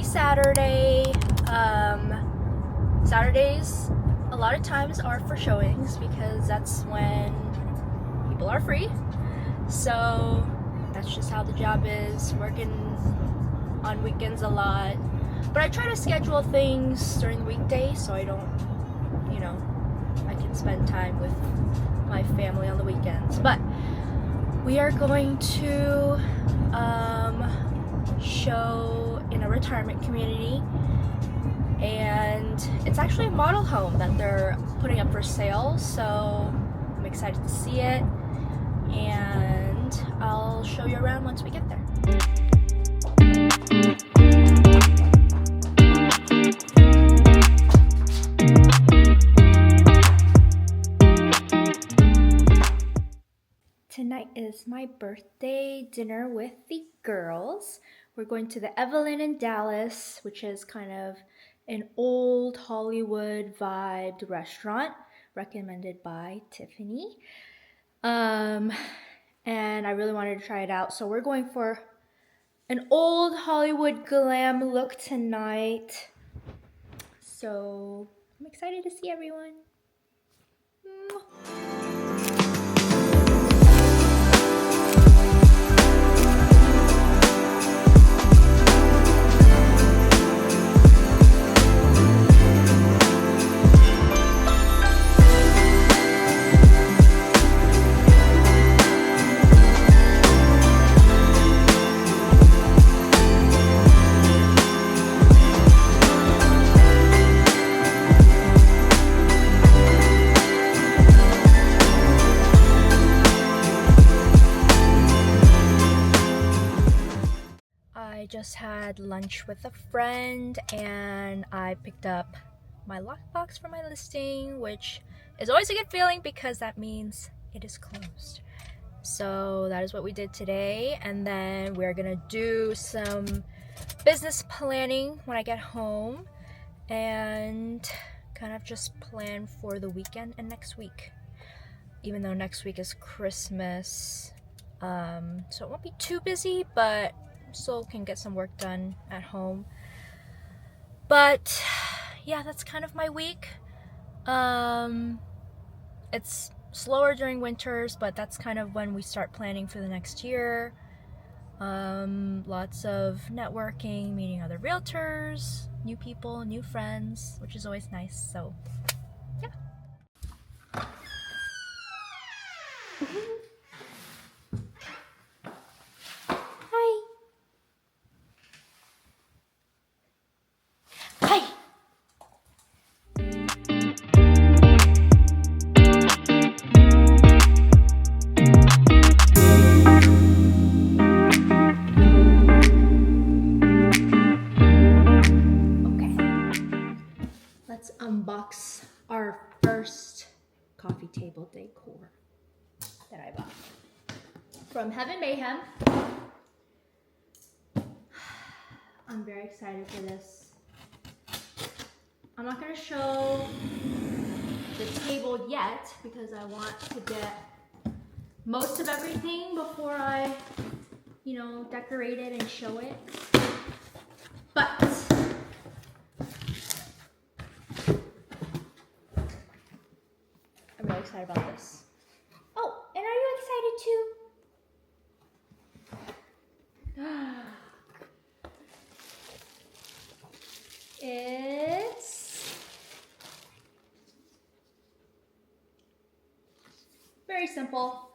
Saturday. Saturdays a lot of times are for showings because that's when people are free. So that's just how the job is, working on weekends a lot. But I try to schedule things during the weekday so I don't, I can spend time with my family on the weekends. But we are going to show in a retirement community, and it's actually a model home that they're putting up for sale, so I'm excited to see it, and I'll show you around once we get there. Tonight is my birthday dinner with the girls. We're going to the Evelyn in Dallas, which is kind of an old Hollywood vibed restaurant recommended by Tiffany. And I really wanted to try it out. So we're going for an old Hollywood glam look tonight. So I'm excited to see everyone. I just had lunch with a friend and I picked up my lockbox for my listing, which is always a good feeling because that means it is closed. So that is what we did today, and then we're gonna do some business planning when I get home and kind of just plan for the weekend and next week, even though next week is Christmas, so it won't be too busy, but still can get some work done at home. But yeah, that's kind of my week. It's slower during winters, but that's kind of when we start planning for the next year. Lots of networking, meeting other realtors, new people, new friends, which is always nice. So yeah. Hi. Hi. Let's unbox our first coffee table decor that I bought from Heaven Mayhem. I'm very excited for this. I'm not going to show the table yet because I want to get most of everything before I, decorate it and show it. But I'm really excited about this. Oh, and are you excited too? It's very simple.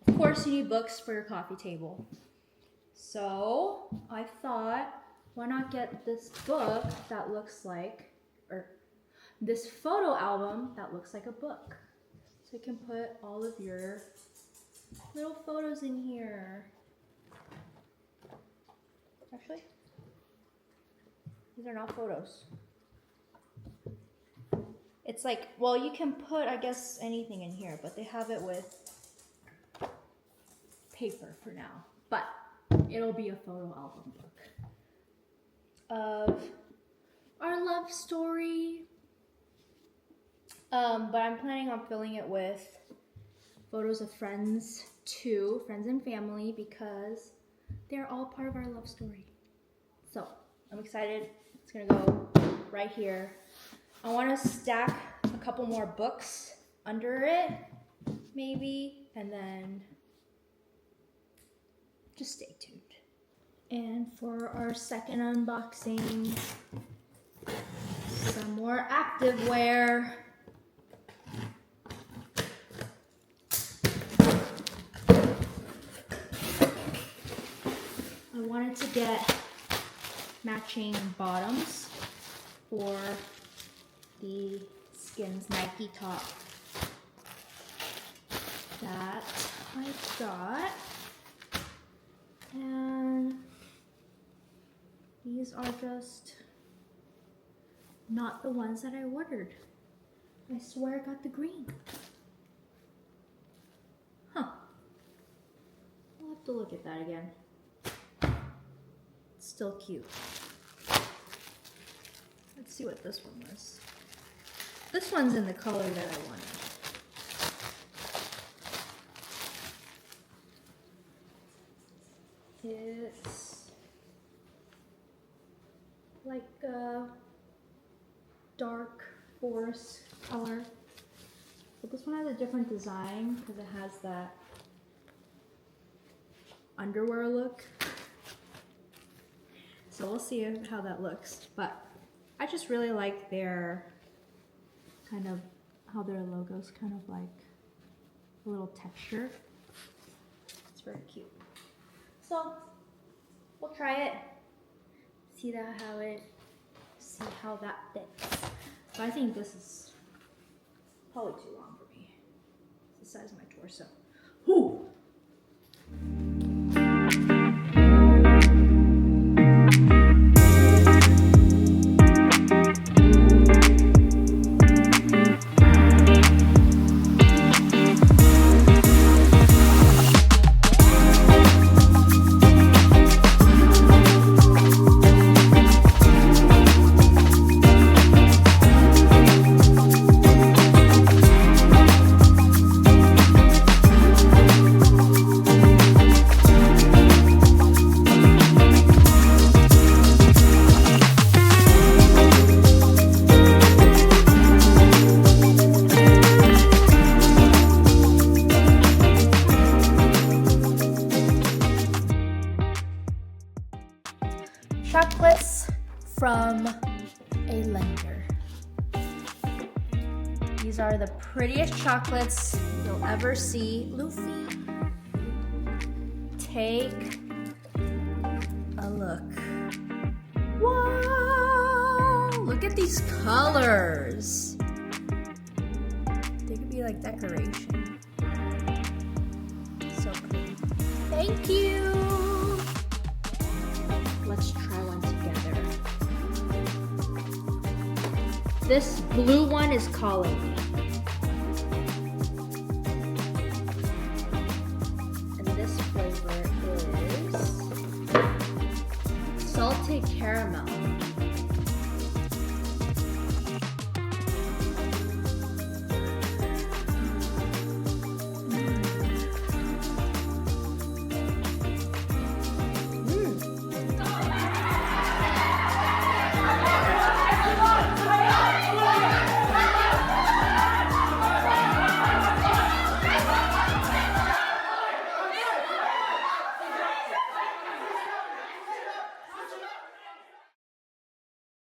Of course, you need books for your coffee table. So I thought, why not get this book that looks like, or this photo album that looks like a book. So you can put all of your little photos in here. Actually, these are not photos. It's like, well, you can put, I guess, anything in here, but they have it with paper for now. But it'll be a photo album book of our love story. But I'm planning on filling it with photos of friends too, friends and family, because they're all part of our love story. So I'm excited. It's gonna go right here. I want to stack a couple more books under it, maybe, and then just stay tuned. And for our second unboxing, some more activewear. I wanted to get matching bottoms for the Skins Nike top that I got. And these are just not the ones that I ordered. I swear I got the green. Huh. I'll have to look at that again. It's still cute. Let's see what this one was. This one's in the color that I wanted. It's like a dark forest color. But this one has a different design because it has that underwear look. So we'll see how that looks. But I just really like their kind of, how their logo's kind of like a little texture. It's very cute. So we'll try it, see how that fits. But I think this is probably too long for me. It's the size of my torso. Whew. Chocolates from a lender. These are the prettiest chocolates you'll ever see. Luffy, take a look. Whoa! Look at these colors. They could be like decoration. So pretty. Thank you. Let's try one together. This blue one is calling me.